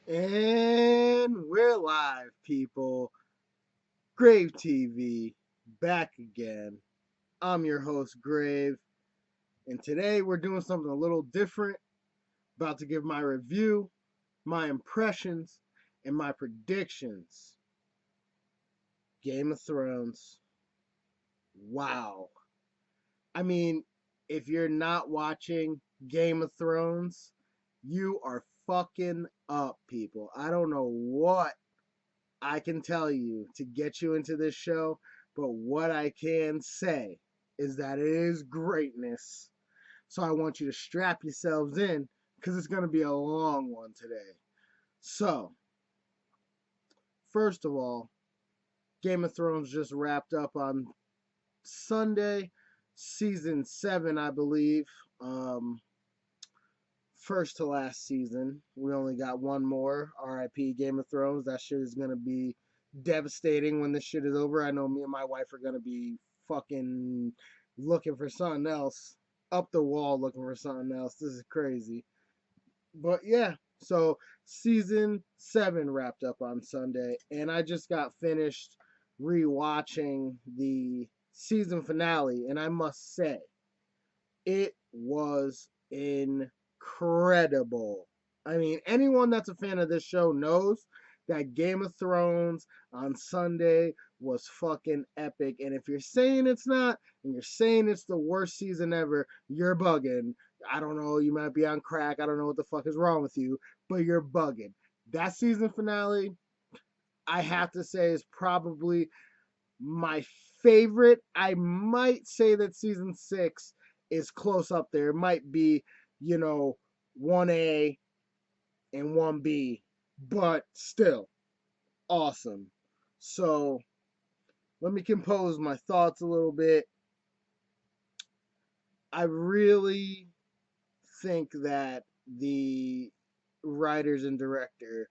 And we're live, people. Grave TV, back again. I'm your host, Grave, and today we're doing something a little different. About to give my review, my impressions, and my predictions. Game of Thrones. Wow. I mean, if you're not watching Game of Thrones, you are fucking up, people. I don't know what I can tell you to get you into this show, but what I can say is that it is greatness. So I want you to strap yourselves in because it's going to be a long one today. So, first of all, Game of Thrones just wrapped up on Sunday, season 7, I believe. Um, First to last season. We only got one more. RIP Game of Thrones. That shit is gonna be devastating when this shit is over. I know me and my wife are gonna be fucking looking for something else. Up the wall looking for something else. This is crazy. But yeah, so season 7 wrapped up on Sunday, and I just got finished rewatching the season finale, and I must say, it was incredible. I mean, anyone that's a fan of this show knows that Game of Thrones on Sunday was fucking epic. And if you're saying it's not, and you're saying it's the worst season ever, you're bugging. I don't know, you might be on crack. I don't know what the fuck is wrong with you, but you're bugging. That season finale, I have to say, is probably my favorite. I might say that season 6 is close up there. It might be, 1A and 1B, but still awesome. So let me compose my thoughts a little bit. I really think that the writers and director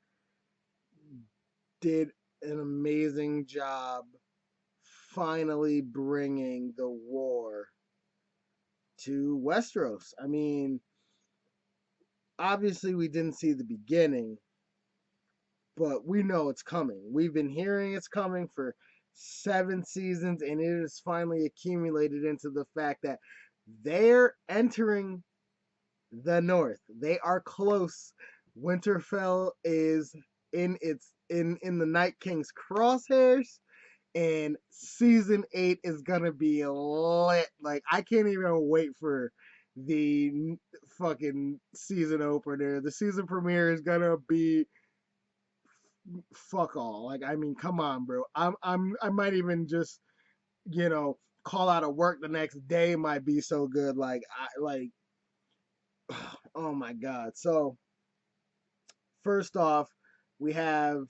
did an amazing job finally bringing the war to Westeros. I mean, obviously we didn't see the beginning, but we know it's coming. We've been hearing it's coming for 7 seasons, and it has finally accumulated into the fact that they're entering the north. They are close. Winterfell is in the Night King's crosshairs, and season 8 is gonna be lit. Like, I can't even wait for the fucking season opener. The season premiere is gonna be fuck all. Like, I mean, come on, bro. I might even just, call out of work the next day. Might be so good. Like, oh my god. So first off, we have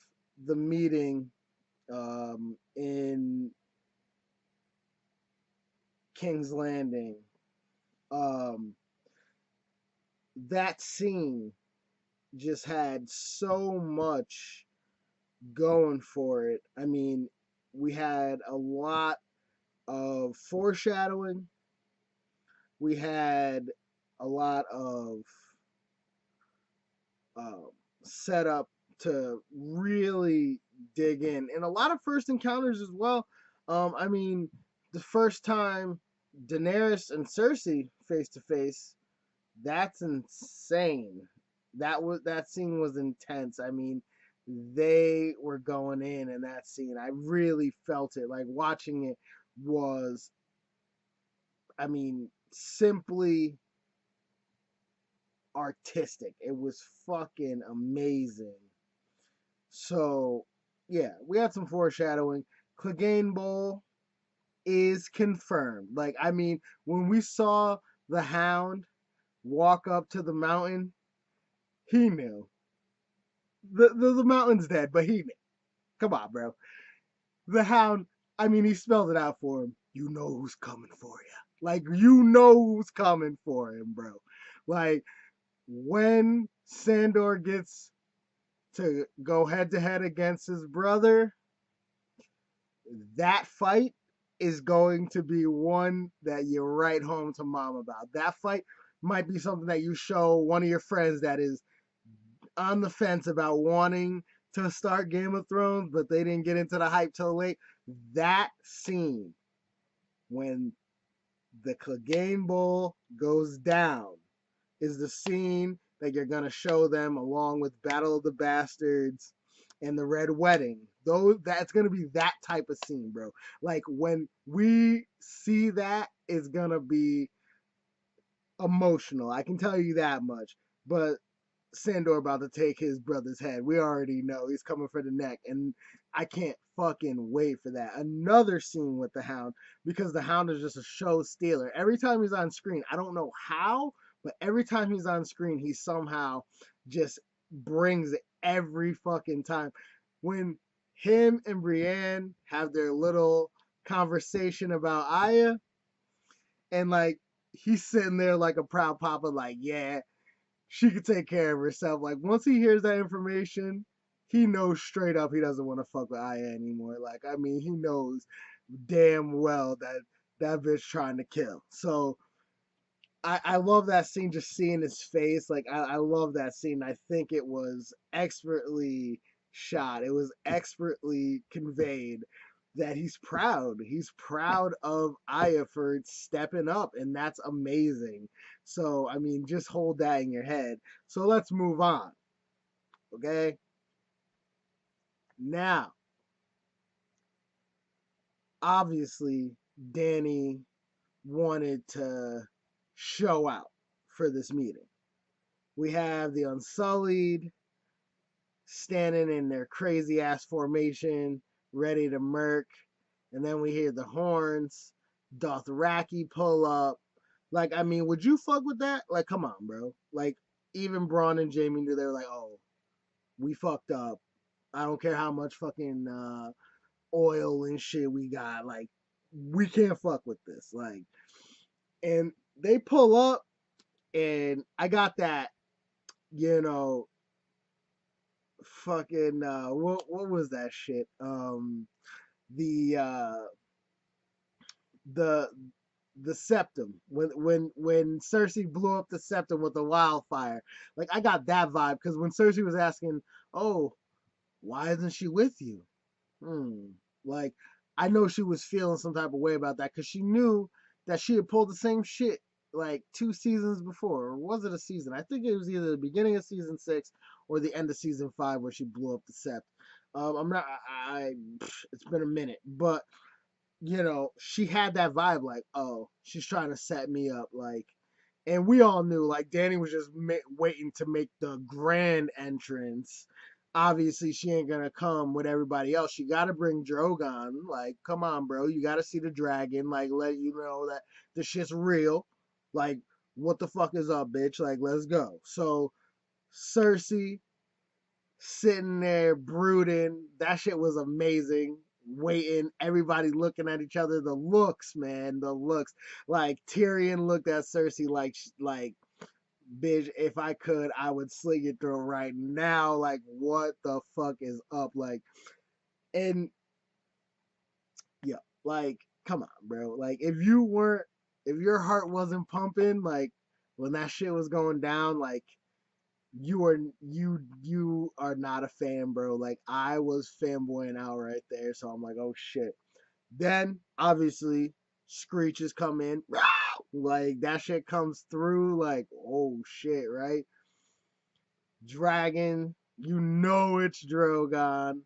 the meeting in King's Landing. Um, that scene just had so much going for it. I mean, we had a lot of foreshadowing. We had a lot of uh, setup to really dig in, and a lot of first encounters as well. I mean, the first time Daenerys and Cersei face to face, that's insane. That scene was intense. I mean, they were going in that scene. I really felt it. Like, watching it was, I mean, simply artistic. It was fucking amazing. So, yeah, we had some foreshadowing. Clegane Bowl is confirmed. Like, I mean, when we saw the Hound walk up to the mountain, he knew. The mountain's dead, but he knew. Come on, bro. The Hound, I mean, he spelled it out for him. You know who's coming for you. Like, you know who's coming for him, bro. Like, when Sandor gets to go head to head against his brother, that fight is going to be one that you write home to mom about. That fight might be something that you show one of your friends that is on the fence about wanting to start Game of Thrones, but they didn't get into the hype till late. That scene when the Clegane Bowl goes down is the scene that you're gonna show them along with Battle of the Bastards and the Red Wedding. Those that's gonna be that type of scene, bro. Like when we see that, it's gonna be emotional. I can tell you that much. But Sandor about to take his brother's head. We already know he's coming for the neck, and I can't fucking wait for that. Another scene with the Hound because the Hound is just a show stealer. Every time he's on screen, I don't know how, but every time he's on screen, he somehow just brings it every fucking time. When him and Brienne have their little conversation about Aya, and like he's sitting there like a proud papa, like, yeah, she could take care of herself. Like once he hears that information, he knows straight up he doesn't want to fuck with Aya anymore. Like I mean, he knows damn well that that bitch trying to kill. So I love that scene, just seeing his face. Like I love that scene. I think it was expertly shot. It was expertly conveyed that he's proud. He's proud of Aya for stepping up, and that's amazing. So I mean, just hold that in your head. So let's move on. Okay. Now, obviously, Danny wanted to show out for this meeting. We have the Unsullied standing in their crazy ass formation, ready to murk. And then we hear the horns. Dothraki pull up. Like, I mean, would you fuck with that? Like, come on, bro. Like, even Braun and Jamie knew they were like, oh, we fucked up. I don't care how much fucking oil and shit we got. Like, we can't fuck with this. Like, and they pull up, and I got that, you know, fucking what was that shit? The the the septum when Cersei blew up the septum with the wildfire. Like I got that vibe because when Cersei was asking, "Oh, why isn't she with you?" Hmm. Like I know she was feeling some type of way about that because she knew that she had pulled the same shit like 2 seasons before. Or was it a season? I think it was either the beginning of season 6 or the end of season 5 where she blew up the sept. I'm not. It's been a minute, but she had that vibe like, oh, she's trying to set me up, like, and we all knew like Danny was just waiting to make the grand entrance. Obviously, she ain't gonna come with everybody else. She gotta bring Drogon. Like, come on, bro. You gotta see the dragon. Like, let you know that the shit's real. Like, what the fuck is up, bitch? Like, let's go. So, Cersei sitting there brooding. That shit was amazing. Waiting, everybody looking at each other. The looks, man, the looks. Like Tyrion looked at Cersei like, bitch, if I could, I would slit your throat right now. Like, what the fuck is up? Like, and yeah, like, come on, bro. Like, if your heart wasn't pumping, like, when that shit was going down, like, you are not a fan, bro. Like I was fanboying out right there, so I'm like, oh shit. Then obviously screeches come in, like that shit comes through, like oh shit, right? Dragon, it's Drogon,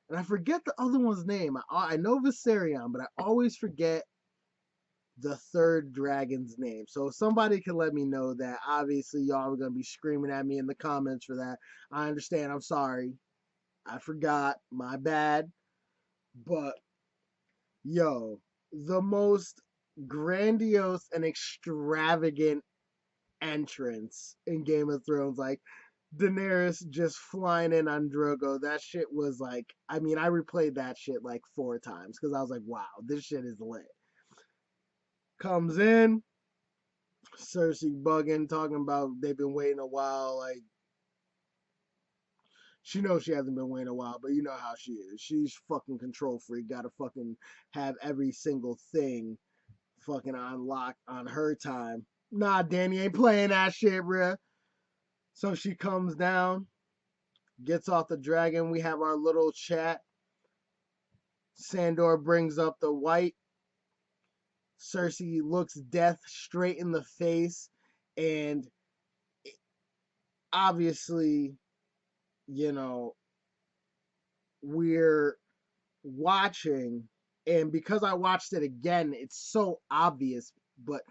and I forget the other one's name. I know Viserion, but I always forget the third dragon's name. So if somebody can let me know that, obviously y'all are gonna be screaming at me in the comments for that. I understand. I'm sorry. I forgot. My bad. But yo, the most grandiose and extravagant entrance in Game of Thrones, like Daenerys just flying in on Drogo. That shit was like, I mean, I replayed that shit like 4 times because I was like, wow, this shit is lit. Comes in, Cersei bugging, talking about they've been waiting a while. Like, she knows she hasn't been waiting a while, but you know how she is. She's fucking control freak. Gotta fucking have every single thing fucking on lock on her time. Nah, Danny ain't playing that shit, bruh. So she comes down. gets off the dragon. We have our little chat. Sandor brings up the white. Cersei looks death straight in the face, and obviously, you know, we're watching, and because I watched it again, it's so obvious. But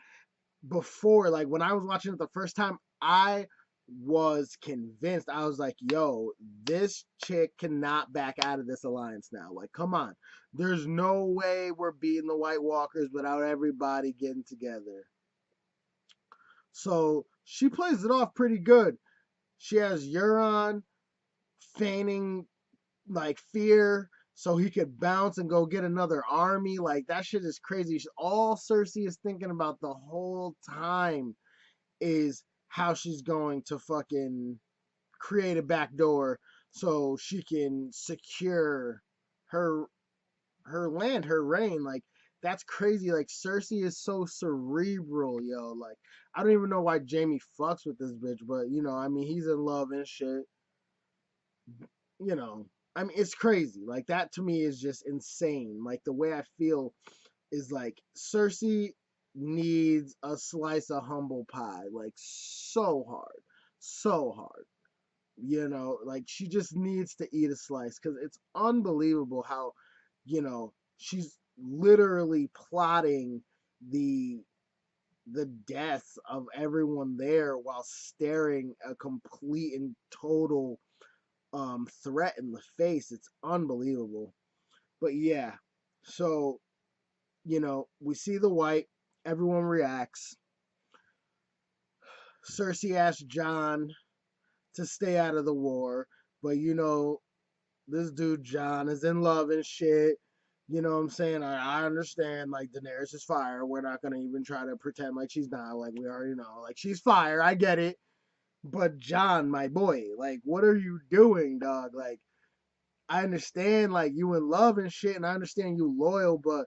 before, like when I was watching it the first time, I was convinced. I was like, yo, this chick cannot back out of this alliance now. Like, come on. There's no way we're beating the White Walkers without everybody getting together. So she plays it off pretty good. She has Euron feigning like fear so he could bounce and go get another army. Like that shit is crazy. All Cersei is thinking about the whole time is how she's going to fucking create a back door so she can secure her land, her reign. Like that's crazy. Like Cersei is so cerebral, yo. Like I don't even know why Jamie fucks with this bitch, but I mean, he's in love and shit. You know, I mean, it's crazy. Like that to me is just insane. Like the way I feel is like Cersei needs a slice of humble pie, like so hard, so hard. Like she just needs to eat a slice because it's unbelievable how, she's literally plotting the the death of everyone there while staring a complete and total threat in the face. It's unbelievable. But yeah, so we see the white, everyone reacts. Cersei asks Jon to stay out of the war, but this dude Jon is in love and shit. You know what I'm saying? I understand, like, Daenerys is fire. We're not gonna even try to pretend like she's not. Like, we already know. Like, she's fire. I get it. But Jon, my boy, like, what are you doing, dog? Like, I understand, like, you in love and shit, and I understand you loyal, but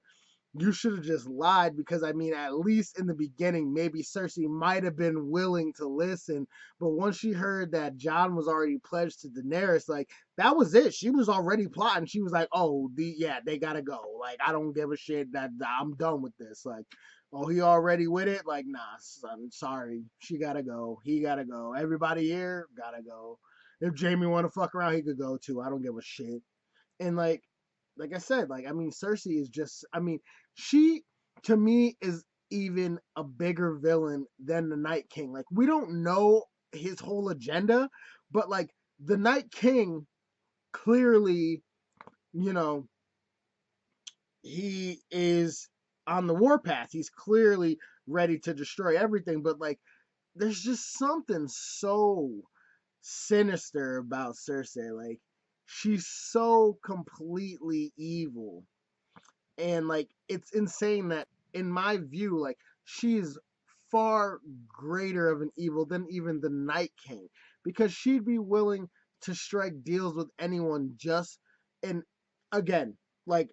you should have just lied because I mean, at least in the beginning, maybe Cersei might have been willing to listen. But once she heard that Jon was already pledged to Daenerys, like that was it. She was already plotting. She was like, "Oh, yeah, they gotta go. Like, I don't give a shit. That I'm done with this. Like, oh, he already with it. Like, nah, son, sorry. She gotta go. He gotta go. Everybody here gotta go. If Jamie want to fuck around, he could go too. I don't give a shit." And like I said, like I mean, Cersei is just, I mean, she to me is even a bigger villain than the Night King. Like we don't know his whole agenda, but like the Night King clearly, you know, he is on the warpath. He's clearly ready to destroy everything, but like there's just something so sinister about Cersei. Like she's so completely evil. And like it's insane that in my view, like she's far greater of an evil than even the Night King because she'd be willing to strike deals with anyone just and again, like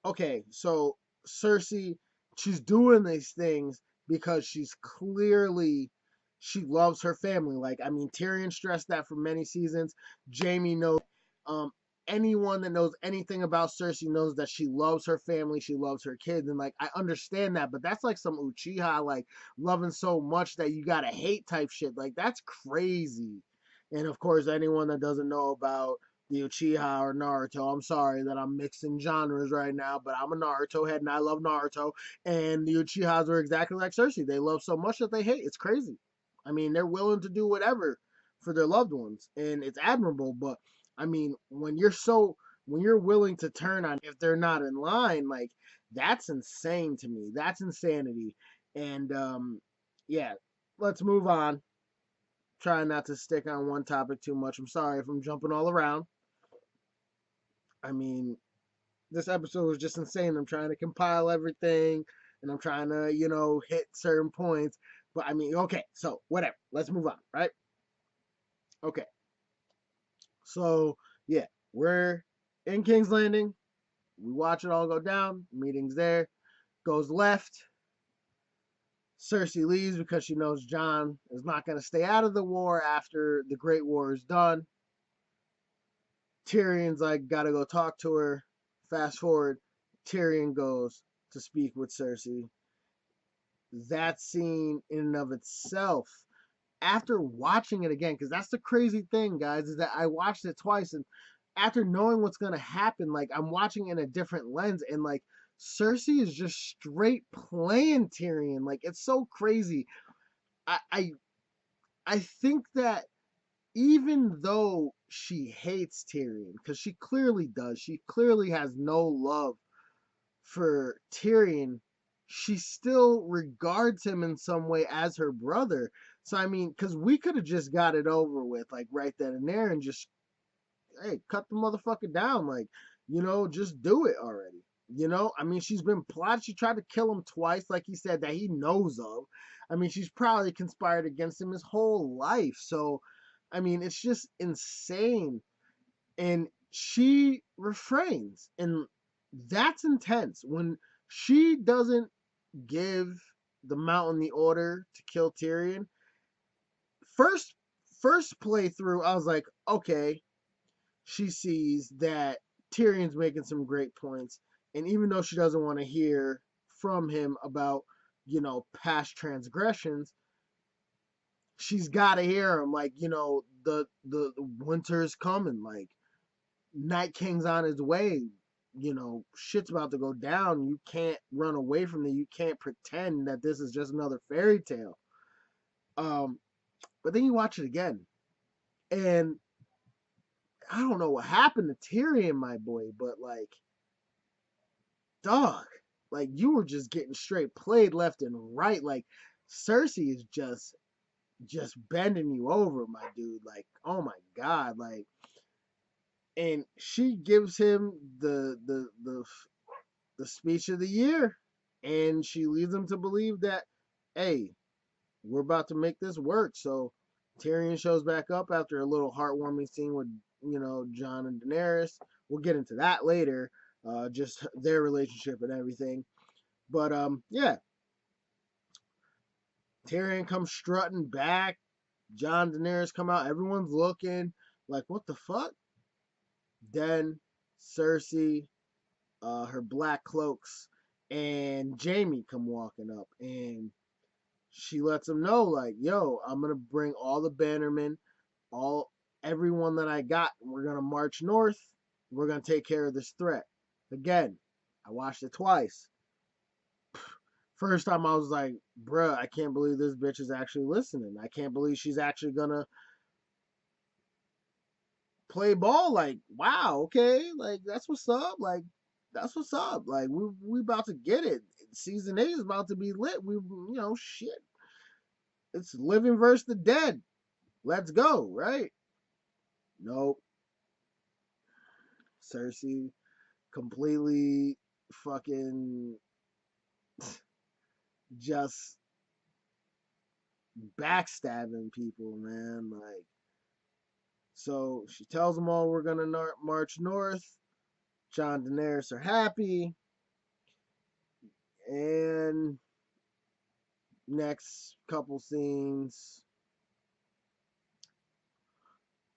okay, so Cersei, she's doing these things because she's clearly she loves her family. Like, I mean, Tyrion stressed that for many seasons. Jamie knows. Um, anyone that knows anything about Cersei knows that she loves her family, she loves her kids, and like I understand that, but that's like some Uchiha like loving so much that you gotta hate type shit. Like that's crazy. And of course, anyone that doesn't know about the Uchiha or Naruto. I'm sorry that I'm mixing genres right now, but I'm a Naruto head and I love Naruto. And the Uchihas are exactly like Cersei. They love so much that they hate. It's crazy. I mean, they're willing to do whatever for their loved ones, and it's admirable. But I mean, when you're willing to turn on if they're not in line, like that's insane to me. That's insanity. And yeah, let's move on. Trying not to stick on one topic too much. I'm sorry if I'm jumping all around. I mean, this episode was just insane. I'm trying to compile everything and I'm trying to, hit certain points. But I mean, okay, so whatever. Let's move on, right? Okay. So, yeah, we're in King's Landing. We watch it all go down. Meeting's there. Goes left. Cersei leaves because she knows Jon is not going to stay out of the war after the Great War is done. Tyrion's like, gotta go talk to her. Fast forward, Tyrion goes to speak with Cersei. That scene in and of itself, after watching it again, because that's the crazy thing, guys, is that I watched it twice, and after knowing what's gonna happen, like I'm watching in a different lens, and like Cersei is just straight playing Tyrion. Like it's so crazy. I I, I think that even though she hates Tyrion, because she clearly does, she clearly has no love for Tyrion, she still regards him in some way as her brother. So I mean, because we could have just got it over with, like right then and there, and just hey, cut the motherfucker down, like just do it already. I mean, she's been plotting. She tried to kill him twice, like he said, that he knows of. I mean, she's probably conspired against him his whole life. So, I mean, it's just insane. And she refrains, and that's intense. When she doesn't give the Mountain the order to kill Tyrion, first first playthrough, I was like, okay, she sees that Tyrion's making some great points, and even though she doesn't want to hear from him about past transgressions, she's got to hear him. Like the winter's coming, like Night King's on his way. Shit's about to go down. You can't run away from it. You can't pretend that this is just another fairy tale. Um, but then you watch it again, and I don't know what happened to Tyrion, my boy, but like, dog, like you were just getting straight played left and right. Like Cersei is just bending you over, my dude. Like, oh my god, like, and she gives him the speech of the year, and she leads him to believe that, hey, we're about to make this work. So Tyrion shows back up after a little heartwarming scene with Jon and Daenerys. We'll get into that later, just their relationship and everything. But yeah, Tyrion comes strutting back. Jon, Daenerys come out. Everyone's looking like, what the fuck? Then Cersei, her black cloaks, and Jaime come walking up, and she lets them know, like, yo, I'm gonna bring all the bannermen, all everyone that I got. We're gonna march north. We're gonna take care of this threat. Again, I watched it twice. First time I was like, bruh, I can't believe this bitch is actually listening. I can't believe she's actually gonna play ball. Like, wow, okay, like that's what's up. Like, that's what's up. Like, we about to get it. Season 8 is about to be lit. Shit. It's living versus the dead. Let's go, right? Nope. Cersei completely fucking just backstabbing people, man. Like, so she tells them all we're gonna march north. Jon and Daenerys are happy, and next couple scenes,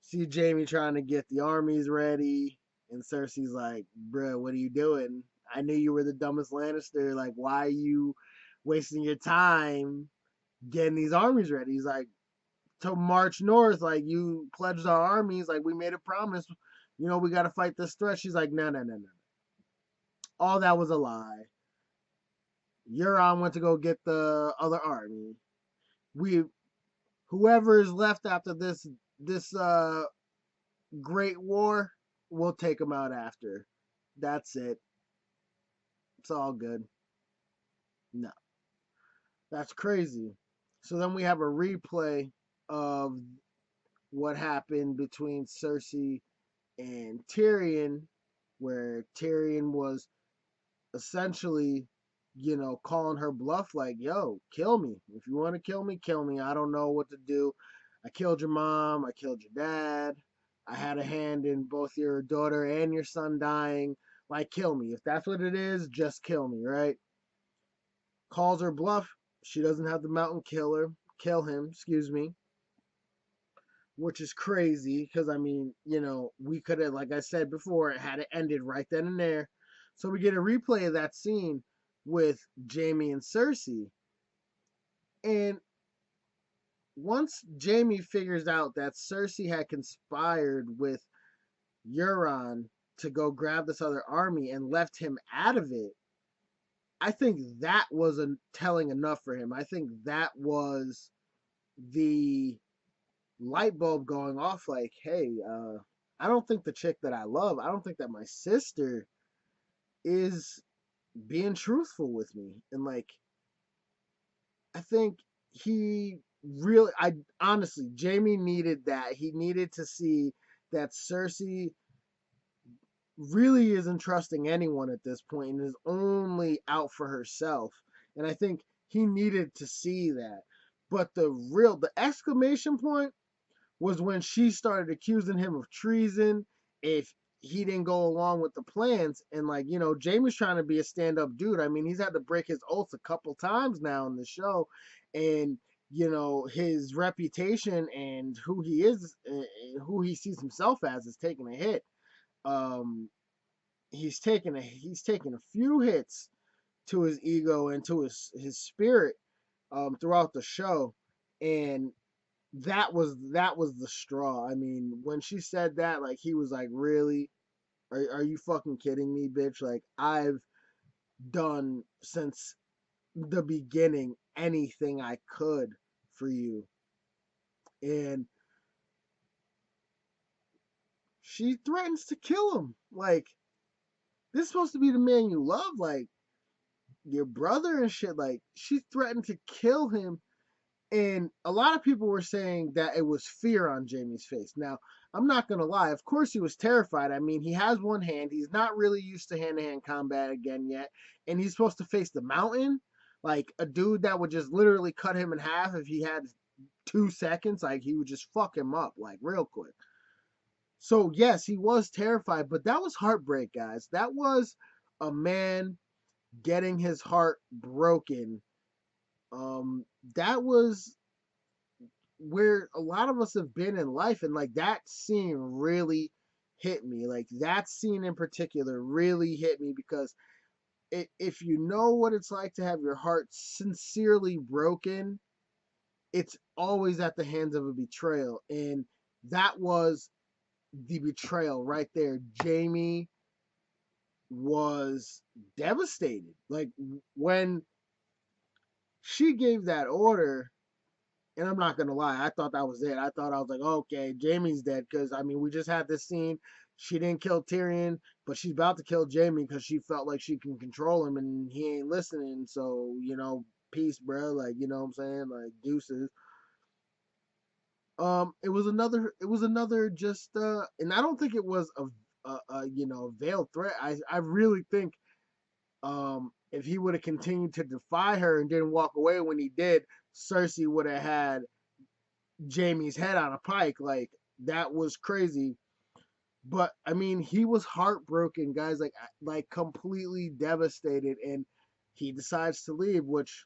see Jaime trying to get the armies ready, and Cersei's like, "Bruh, what are you doing? I knew you were the dumbest Lannister. Like, why are you wasting your time getting these armies ready?" He's like, "To march north. Like, you pledged our armies. Like, we made a promise. We got to fight this threat." She's like, "No, no, no, no. All that was a lie. Euron went to go get the other army. We, whoever is left after this great war, we'll take them out after. That's it. It's all good." No, that's crazy. So then we have a replay of what happened between Cersei and Tyrion, where Tyrion was essentially, calling her bluff, like, yo, kill me. If you want to kill me, kill me. I don't know what to do. I killed your mom. I killed your dad. I had a hand in both your daughter and your son dying. Like, kill me. If that's what it is, just kill me, right? Calls her bluff. She doesn't have the mountain kill him, excuse me. which is crazy because I mean, we could have, like I said before, it had it ended right then and there. So we get a replay of that scene with Jamie and Cersei. And once Jamie figures out that Cersei had conspired with Euron to go grab this other army and left him out of it, I think that was telling enough for him. I think that was the light bulb going off like, hey, I don't think the chick that I love, I don't think that my sister is being truthful with me. And like, I think he really, I honestly, Jamie needed that. He needed to see that Cersei really isn't trusting anyone at this point and is only out for herself. And I think he needed to see that. But the exclamation point was when she started accusing him of treason if he didn't go along with the plans. And like, Jamie's trying to be a stand-up dude. I mean, he's had to break his oath a couple times now in the show. And his reputation and who he is, who he sees himself as, is taking a hit. Um, he's taken a few hits to his ego and to his spirit throughout the show, and that was the straw. I mean, when she said that, like, he was like, "Really? Are you fucking kidding me, bitch? Like, I've done since the beginning anything I could for you." And she threatens to kill him. Like, this is supposed to be the man you love, like your brother and shit. Like, she threatened to kill him. And a lot of people were saying that it was fear on Jamie's face. Now, I'm not going to lie. Of course, he was terrified. I mean, he has one hand. He's not really used to hand to hand combat again yet. And he's supposed to face the mountain. Like a dude that would just literally cut him in half if he had 2 seconds. Like, he would just fuck him up, like, real quick. So, yes, he was terrified. But that was heartbreak, guys. That was a man getting his heart broken. That was where a lot of us have been in life, and like that scene really hit me. Like that scene in particular really hit me because if you know what it's like to have your heart sincerely broken, it's always at the hands of a betrayal, and that was the betrayal right there. Jamie was devastated. Like when she gave that order, and I'm not gonna lie, I thought that was it. I was like, okay, Jamie's dead because I mean we just had this scene. She didn't kill Tyrion, but she's about to kill Jamie because she felt like she can control him and he ain't listening. So peace, bro. Like what I'm saying, like deuces. It was another just and I don't think it was a veiled threat. I really think if he would have continued to defy her and didn't walk away when he did, Cersei would have had Jamie's head on a pike. Like that was crazy. But I mean, he was heartbroken, guys. Like completely devastated, and he decides to leave. Which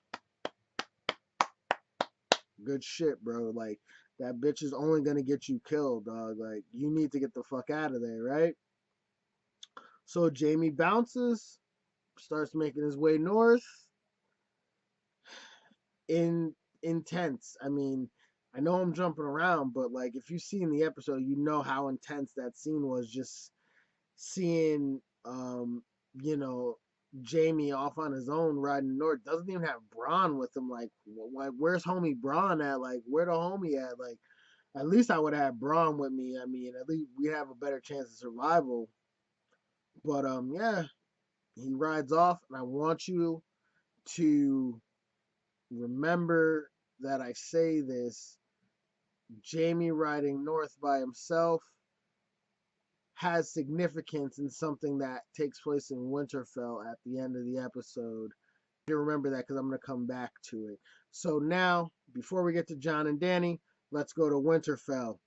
good shit, bro. Like that bitch is only gonna get you killed, dog. Like you need to get the fuck out of there, right? So Jamie bounces, starts making his way north. In intense. I mean, I know I'm jumping around, but like if you've seen the episode, you know how intense that scene was. Just seeing, you know, Jamie off on his own riding north. Doesn't even have Braun with him. Like, where's homie Braun at? Like, where the homie at? Like, at least I would have Braun with me. I mean, at least we have a better chance of survival. But yeah, he rides off, and I want you to remember that I say this. Jamie riding north by himself has significance in something that takes place in Winterfell at the end of the episode. To remember that because I'm going to come back to it. So now, before we get to John and Danny, let's go to Winterfell.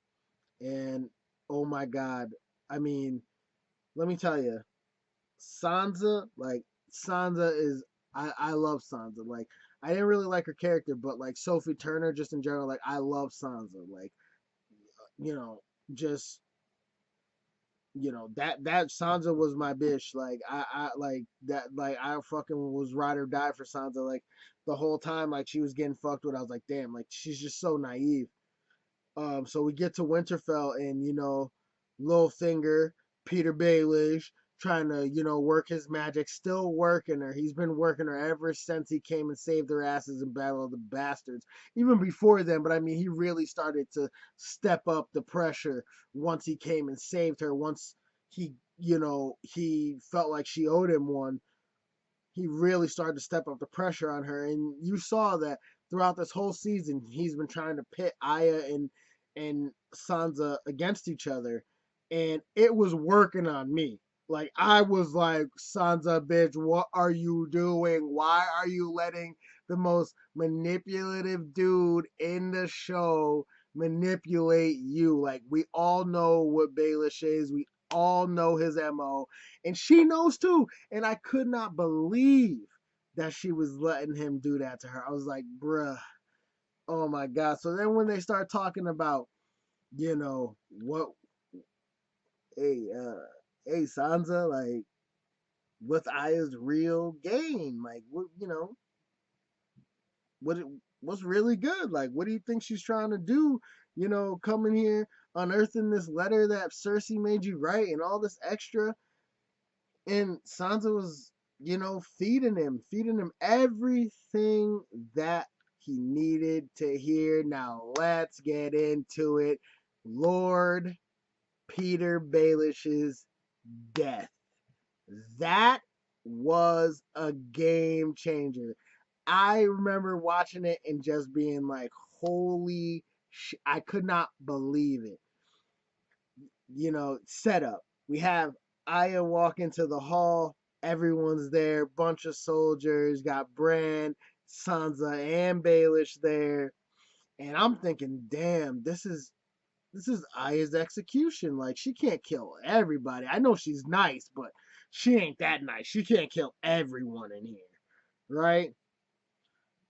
And oh my God, I mean, let me tell you, Sansa is, I love Sansa. Like, I didn't really like her character, but like Sophie Turner, just in general, like I love Sansa. Like you know, just that Sansa was my bitch. Like I like that. Like I fucking was ride or die for Sansa. Like the whole time, like she was getting fucked with. I was like, damn, like she's just so naive. So we get to Winterfell, and Littlefinger, Peter Baelish, trying to work his magic, still working her. He's been working her ever since he came and saved their asses in Battle of the Bastards. Even before then, but I mean, he really started to step up the pressure once he came and saved her. Once he felt like she owed him one, he really started to step up the pressure on her. And you saw that throughout this whole season, he's been trying to pit Aya and Sansa against each other, and it was working on me. Like I was like, Sansa, bitch, what are you doing? Why are you letting the most manipulative dude in the show manipulate you? Like we all know what Baelish is. We all know his MO. And she knows too. And I could not believe that she was letting him do that to her. I was like, bruh, oh my God. So then when they start talking about, what, hey, Sansa, like, what's Aya's real game? Like, what, what's really good? Like, what do you think she's trying to do? Coming here, unearthing this letter that Cersei made you write and all this extra. And Sansa was, feeding him everything that he needed to hear. Now let's get into it. Lord Peter Baelish's death. That was a game changer. I remember watching it and just being like, holy I could not believe it. Setup. We have Aya walk into the hall. Everyone's there. Bunch of soldiers. Got Bran, Sansa, and Baelish there. And I'm thinking, damn, this is Aya's execution. Like she can't kill everybody. I know she's nice, but she ain't that nice. She can't kill everyone in here, right?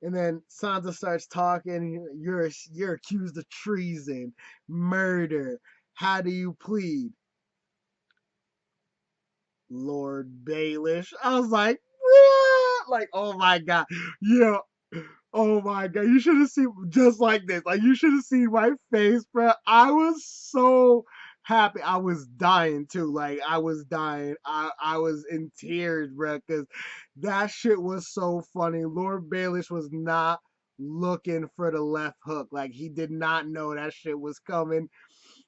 And then Sansa starts talking. You're accused of treason, murder. How do you plead? Lord Baelish. I was like, what? Like, oh my God. Yeah. Oh my God. You should have seen just like this. Like, you should have seen my face, bro. I was so happy. I was dying too. Like, I was dying. I was in tears, bro, because that shit was so funny. Lord Baelish was not looking for the left hook. Like, he did not know that shit was coming.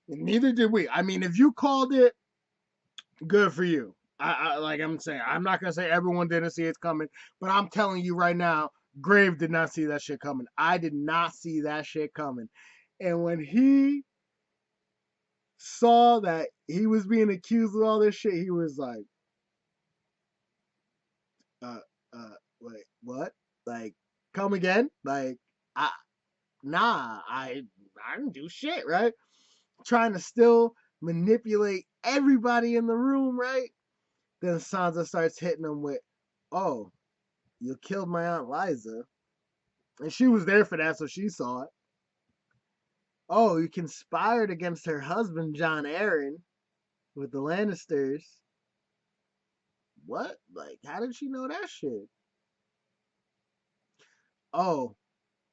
And neither did we. I mean, if you called it, good for you. Like I'm saying, I'm not gonna say everyone didn't see it coming, but I'm telling you right now, Grave did not see that shit coming. I did not see that shit coming. And when he saw that he was being accused of all this shit, he was like, uh, wait, what? Like, come again? Like, I, I didn't do shit, right? Trying to still manipulate everybody in the room, right? Then Sansa starts hitting him with, "Oh, you killed my Aunt Liza." And she was there for that, so she saw it. "Oh, you conspired against her husband, John Arryn, with the Lannisters." What? Like, how did she know that shit? "Oh,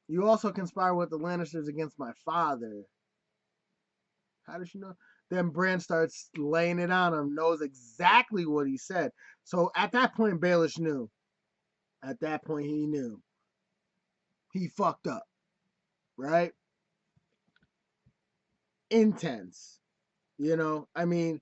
you also conspired with the Lannisters against my father." How did she know? Then Bran starts laying it on him, knows exactly what he said. So at that point, Baelish knew. At that point, he knew. He fucked up, right? Intense. I mean,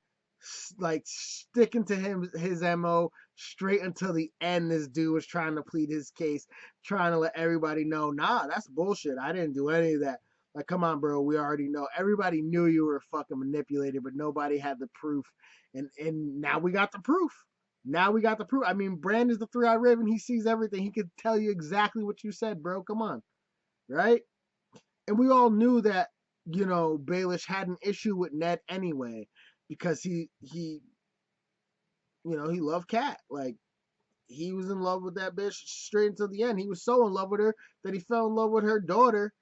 like sticking to his MO straight until the end. This dude was trying to plead his case, trying to let everybody know, nah, that's bullshit. I didn't do any of that. Like, come on, bro. We already know. Everybody knew you were fucking manipulated, but nobody had the proof. And now we got the proof. Now we got the proof. I mean, Brand is the three-eyed raven. He sees everything. He could tell you exactly what you said, bro. Come on, right? And we all knew that Baelish had an issue with Ned anyway because he loved Cat. Like he was in love with that bitch straight until the end. He was so in love with her that he fell in love with her daughter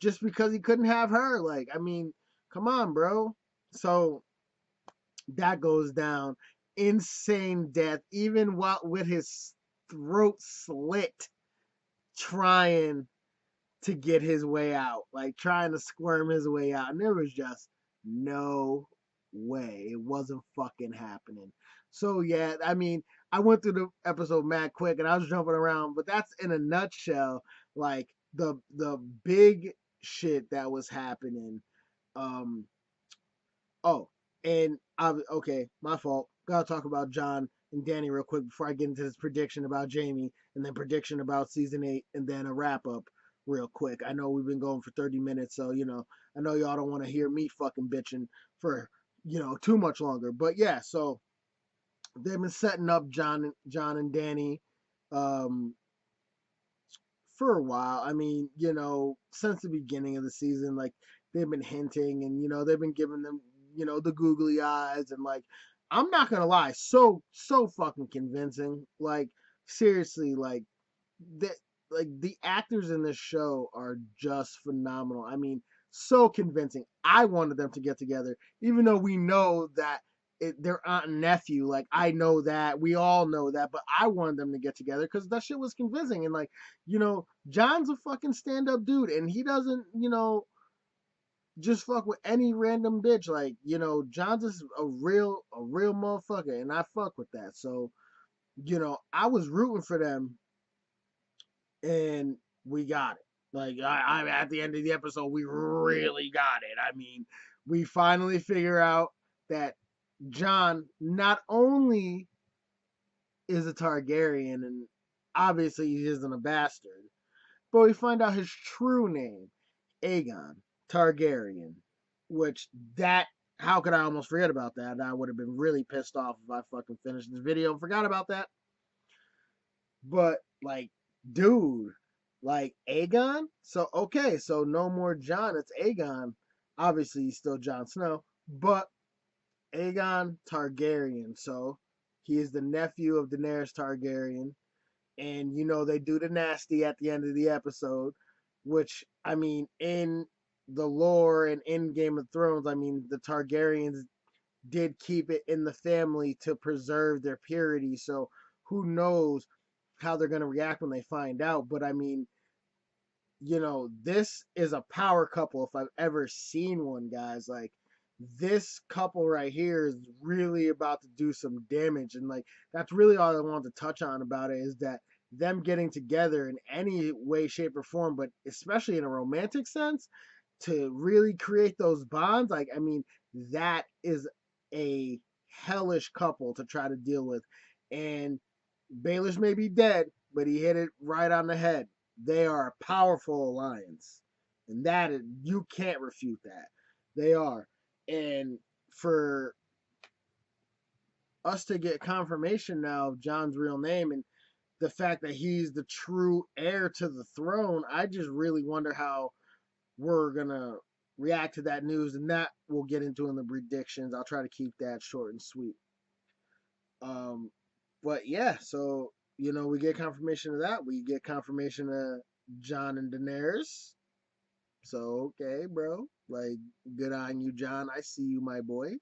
just because he couldn't have her. Like I mean, Come on, bro. So that goes down. Insane death, even while with his throat slit, trying to get his way out, like trying to squirm his way out. And there was just no way. It wasn't fucking happening. So yeah, I mean, I went through the episode mad quick and I was jumping around, but that's in a nutshell, like the big shit that was happening. Um Oh, and okay, my fault. Gotta talk about John and Danny real quick before I get into this prediction about Jamie, and then prediction about season 8, and then a wrap up real quick. I know we've been going for 30 minutes, so I know y'all don't want to hear me fucking bitching for too much longer. But yeah, so they've been setting up John and Danny, um, for a while. I mean, since the beginning of the season, like they've been hinting and they've been giving them, the googly eyes and like I'm not gonna lie, so fucking convincing. Like seriously, the the actors in this show are just phenomenal. I mean, so convincing. I wanted them to get together, even though we know that their aunt and nephew. Like I know that, we all know that, but I wanted them to get together because that shit was convincing. And like, John's a fucking stand up dude, and he doesn't, just fuck with any random bitch. Like, John's is a real motherfucker, and I fuck with that. So, I was rooting for them and we got it. Like I at the end of the episode, we really got it. I mean, we finally figure out that John not only is a Targaryen, and obviously he isn't a bastard, but we find out his true name, Aegon Targaryen. Which that how could I almost forget about that? I would have been really pissed off if I fucking finished this video and forgot about that. But like, dude, like Aegon. So okay, so no more John. It's Aegon. Obviously, he's still Jon Snow, but Aegon Targaryen. So he is the nephew of Daenerys Targaryen, and they do the nasty at the end of the episode, which I mean, in the lore and in Game of Thrones, I mean, the Targaryens did keep it in the family to preserve their purity. So who knows how they're going to react when they find out. But I mean, this is a power couple if I've ever seen one, guys. Like, this couple right here is really about to do some damage. And, like, that's really all I wanted to touch on about it is that them getting together in any way, shape, or form, but especially in a romantic sense, to really create those bonds. Like, I mean, that is a hellish couple to try to deal with. And Baelish may be dead, but he hit it right on the head. They are a powerful alliance, and that is, you can't refute that. They are, and for us to get confirmation now of John's real name and the fact that he's the true heir to the throne, I just really wonder how we're gonna react to that news, and that we'll get into in the predictions. I'll try to keep that short and sweet. Um, but yeah, so we get confirmation of that. We get confirmation of John and Daenerys. So okay, bro, like good on you, John. I see you, my boy.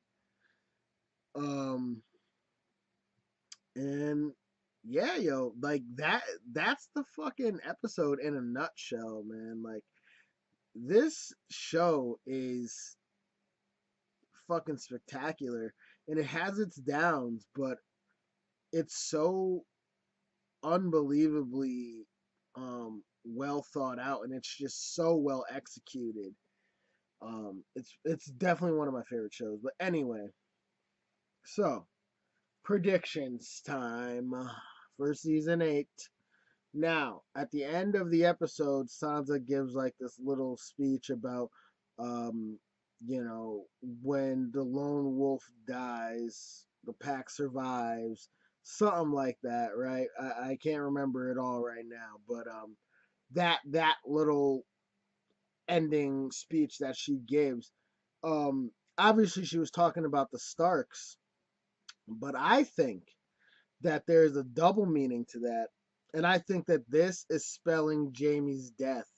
Um, and yeah, yo, like that. That's the fucking episode in a nutshell, man. Like this show is fucking spectacular, and it has its downs, but it's so unbelievably well thought out, and it's just so well executed. It's definitely one of my favorite shows. But anyway, so predictions time for season 8. Now, at the end of the episode, Sansa gives like this little speech about, um, when the lone wolf dies, the pack survives, something like that, right? I can't remember it all right now, but that little ending speech that she gives, obviously she was talking about the Starks, but I think that there's a double meaning to that. And I think that this is spelling Jamie's death.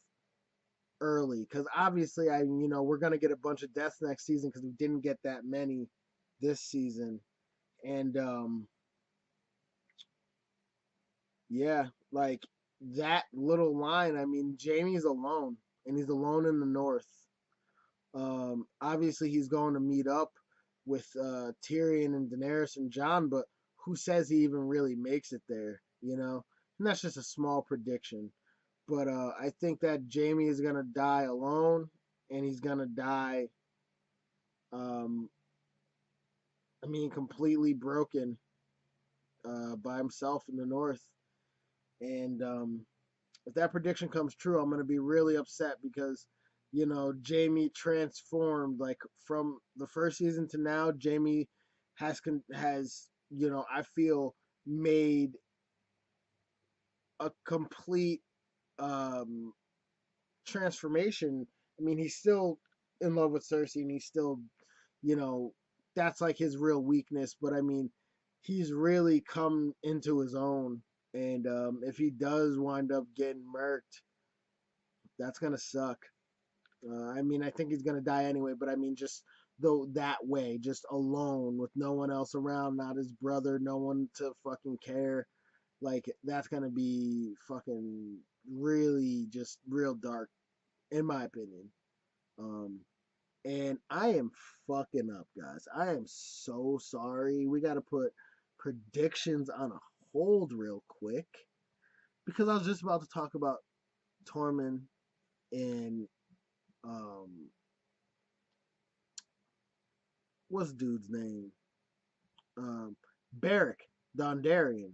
early, because obviously we're gonna get a bunch of deaths next season because we didn't get that many this season, and yeah, like that little line. I mean, Jaime's alone, and he's alone in the north. Obviously, he's going to meet up with Tyrion and Daenerys and Jon, but who says he even really makes it there? And that's just a small prediction. But I think that Jaime is gonna die alone, and he's gonna die. Um, I mean, completely broken by himself in the north. And if that prediction comes true, I'm gonna be really upset because Jaime transformed like from the first season to now. Jaime has I feel made a complete um, transformation. I mean, he's still in love with Cersei, and he's still you know that's like his real weakness. But I mean, he's really come into his own. And if he does wind up getting murked, that's gonna suck. I mean, I think he's gonna die anyway, but I mean, just though that way, just alone with no one else around, not his brother, no one to fucking care. Like that's gonna be fucking really just real dark, in my opinion. Um, and I am fucking up, guys. I am so sorry. We gotta put predictions on a hold real quick because I was just about to talk about Tormund and um what's dude's name? Beric Dondarrion.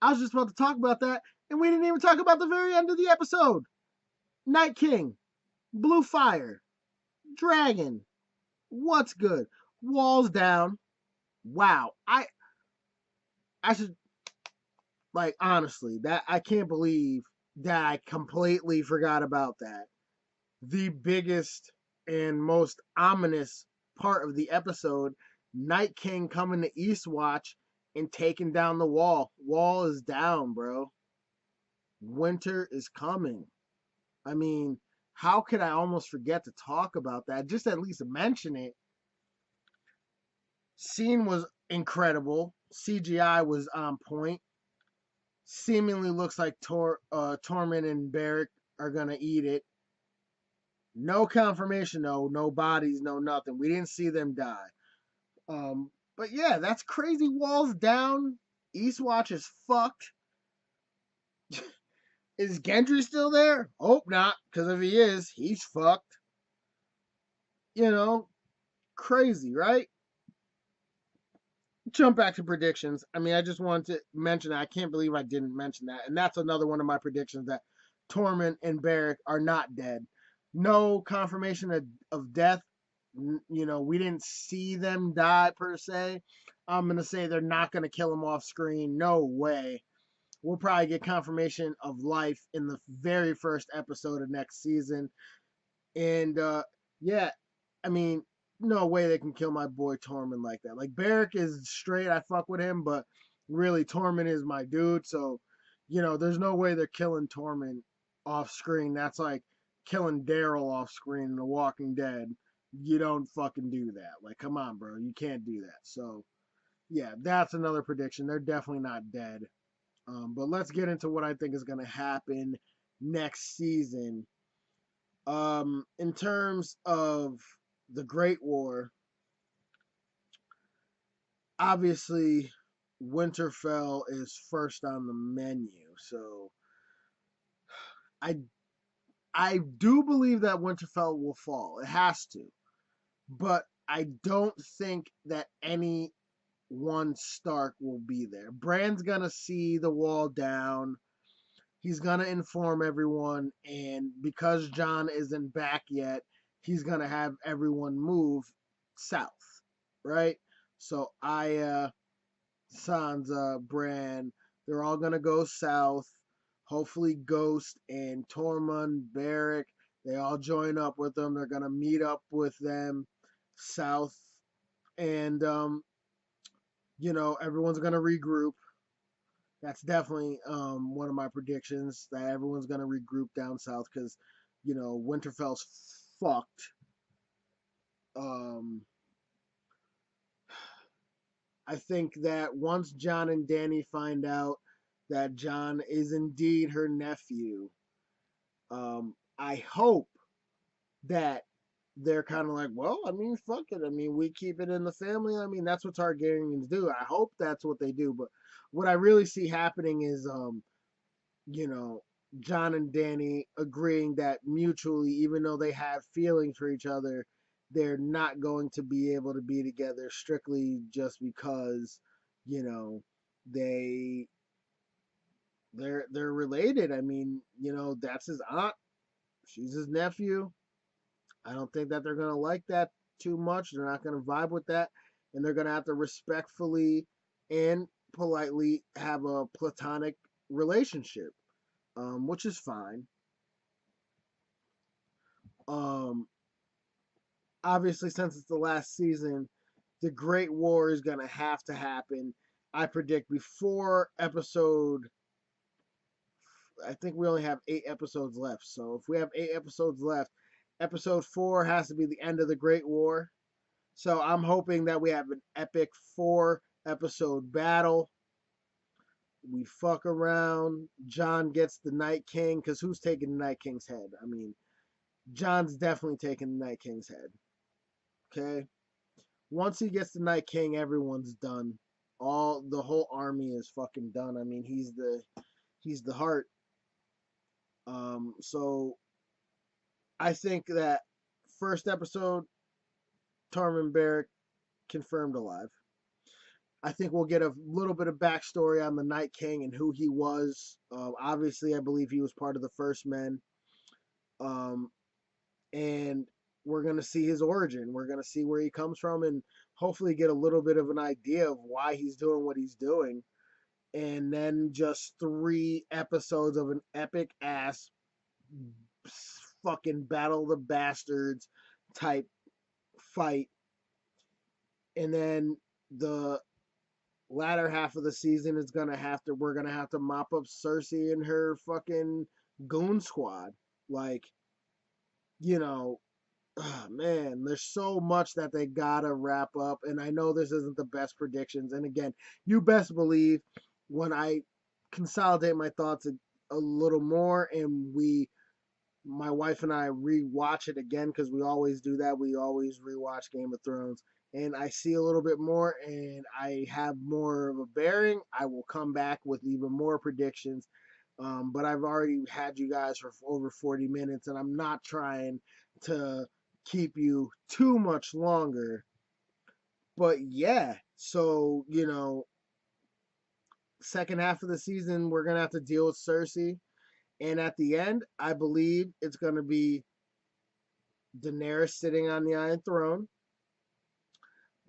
I was just about to talk about that, and we didn't even talk about the very end of the episode. Night King, Blue Fire, Dragon. What's good? Walls down. Wow. I should like honestly that I can't believe that I completely forgot about that. The biggest and most ominous part of the episode, Night King coming to Eastwatch and taking down the wall. Wall is down, bro. Winter is coming. I mean, how could I almost forget to talk about that? Just at least mention it. Scene was incredible. CGI was on point. Seemingly looks like Tormund and Beric are gonna eat it. No confirmation though, no bodies, no nothing. We didn't see them die. But yeah, that's crazy. Walls down. Eastwatch is fucked. Is Gendry still there? Hope not, because if he is, he's fucked. You know, crazy, right? Jump back to predictions. I mean, I just wanted to mention that. I can't believe I didn't mention that. And that's another one of my predictions that Tormund and Beric are not dead. No confirmation of death. We didn't see them die per se. I'm going to say they're not going to kill him off screen. No way. We'll probably get confirmation of life in the very first episode of next season. And yeah, I mean, no way they can kill my boy Tormund like that. Like Beric is straight, I fuck with him, but really Tormund is my dude. So, there's no way they're killing Tormund off screen. That's like killing Daryl off screen in The Walking Dead. You don't fucking do that. Like, come on, bro, you can't do that. So, yeah, that's another prediction. They're definitely not dead. But let's get into what I think is going to happen next season. In terms of the Great War, obviously Winterfell is first on the menu. So I I do believe that Winterfell will fall. It has to. But I don't think that any one Stark will be there. Bran's gonna see the wall down. He's gonna inform everyone, and because Jon isn't back yet, he's gonna have everyone move south, right? So Aya, Sansa, Bran, they're all gonna go south. Hopefully, Ghost and Tormund, Beric, they all join up with them. They're gonna meet up with them south, and everyone's gonna regroup. That's definitely one of my predictions that everyone's gonna regroup down south because Winterfell's fucked. Um, I think that once John and Danny find out that John is indeed her nephew, I hope that they're kind of like, well, I mean, fuck it. I mean, we keep it in the family. I mean, that's what Targaryens do. I hope that's what they do. But what I really see happening is, you know, John and Danny agreeing that mutually, even though they have feelings for each other, they're not going to be able to be together strictly just because, you know, they they're related. I mean, that's his aunt, she's his nephew. I don't think that they're gonna like that too much. They're not gonna vibe with that, and they're gonna have to respectfully and politely have a platonic relationship, which is fine. Um, Obviously, since it's the last season, the Great War is gonna have to happen. I predict before episode. I think we only have 8 episodes left. So if we have 8 episodes left, episode 4 has to be the end of the Great War. So I'm hoping that we have an epic 4 episode battle. We fuck around. John gets the Night King, because who's taking the Night King's head? I mean, John's definitely taking the Night King's head. Okay? Once he gets the Night King, everyone's done. The whole army is fucking done. I mean, he's the heart. So I think that first episode, Tormund Barrack confirmed alive. I think we'll get a little bit of backstory on the Night King and who he was. Obviously, I believe he was part of the First Men, um, and we're gonna see his origin. We're gonna see where he comes from, and hopefully get a little bit of an idea of why he's doing what he's doing. And then just 3 episodes of an epic ass fucking battle of the bastards type fight, and then the latter half of the season is gonna have to we're gonna have to mop up Cersei and her fucking goon squad. Like, you know, man, there's so much that they gotta wrap up. And I know this isn't the best predictions. And again, you best believe when I consolidate my thoughts a little more and my wife and I rewatch it again because we always do that. We always rewatch Game of Thrones, and I see a little bit more, and I have more of a bearing. I will come back with even more predictions. But I've already had you guys for over 40 minutes, and I'm not trying to keep you too much longer. But yeah, so second half of the season, we're gonna have to deal with Cersei, and at the end, I believe it's gonna be Daenerys sitting on the Iron Throne.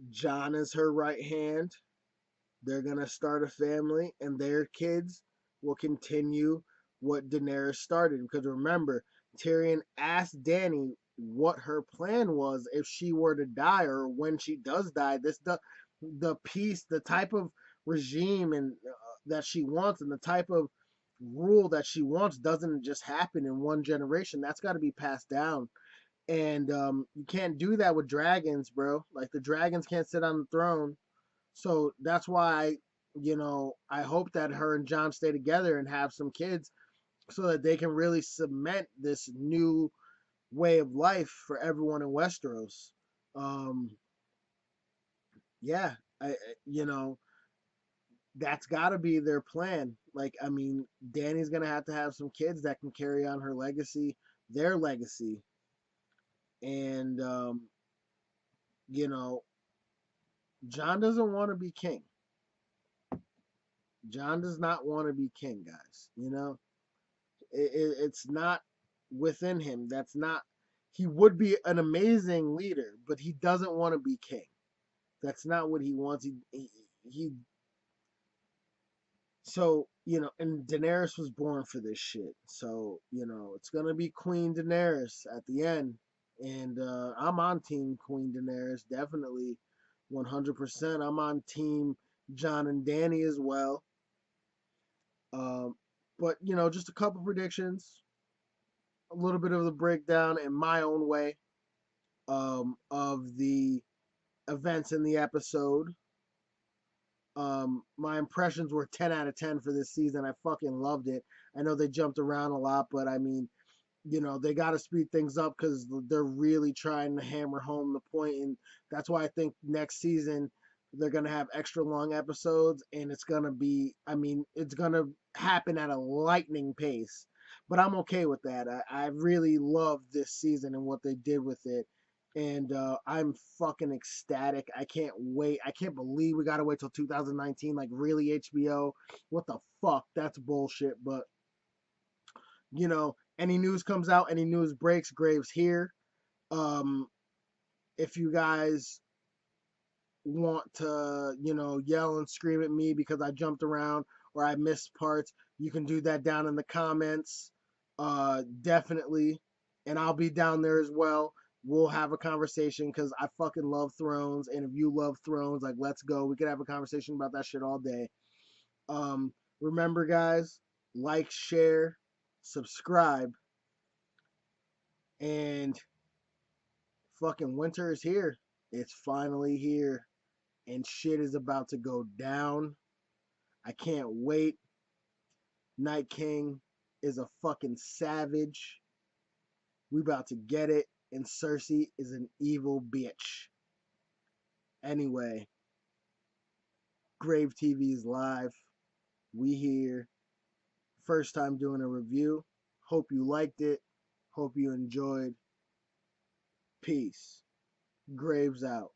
Jon is her right hand. They're going to start a family, and their kids will continue what Daenerys started. Because remember, Tyrion asked Dany what her plan was if she were to die or when she does die. The peace, the type of regime and that she wants, and the type of rule that she wants doesn't just happen in one generation. That's got to be passed down, and you can't do that with dragons, bro. Like, the dragons can't sit on the throne. So that's why, I hope that her and John stay together and have some kids so that they can really cement this new way of life for everyone in Westeros. Um, yeah, you know, that's got to be their plan. Like, I mean, Danny's gonna have to have some kids that can carry on her legacy, their legacy, and you know, John doesn't want to be king. John does not want to be king, guys. It's not within him. That's not. He would be an amazing leader, but he doesn't want to be king. That's not what he wants. He so and Daenerys was born for this shit. So it's gonna be Queen Daenerys at the end, and I'm on Team Queen Daenerys, definitely, 100%. I'm on Team John and Danny as well. Um, but just a couple predictions, a little bit of the breakdown in my own way of the events in the episode. My impressions were 10 out of 10 for this season. I fucking loved it. I know they jumped around a lot, but I mean, they got to speed things up because they're really trying to hammer home the point, and that's why I think next season they're gonna have extra long episodes, and it's gonna be, I mean, it's gonna happen at a lightning pace. But I'm okay with that. I really loved this season and what they did with it, and I'm fucking ecstatic. I can't wait. I can't believe we gotta wait till 2019. Like, really, HBO? What the fuck? That's bullshit. But any news comes out, any news breaks, Graves here. Um, if you guys want to, yell and scream at me because I jumped around or I missed parts, you can do that down in the comments. Definitely. And I'll be down there as well. We'll have a conversation because I fucking love Thrones. And if you love Thrones, like, let's go. We could have a conversation about that shit all day. Remember, guys, like, share, subscribe, and fucking winter is here. It's finally here. And shit is about to go down. I can't wait. Night King is a fucking savage. We about to get it. And Cersei is an evil bitch. Anyway, Grave TV is live. We here. First time doing a review. Hope you liked it. Hope you enjoyed. Peace. Graves out.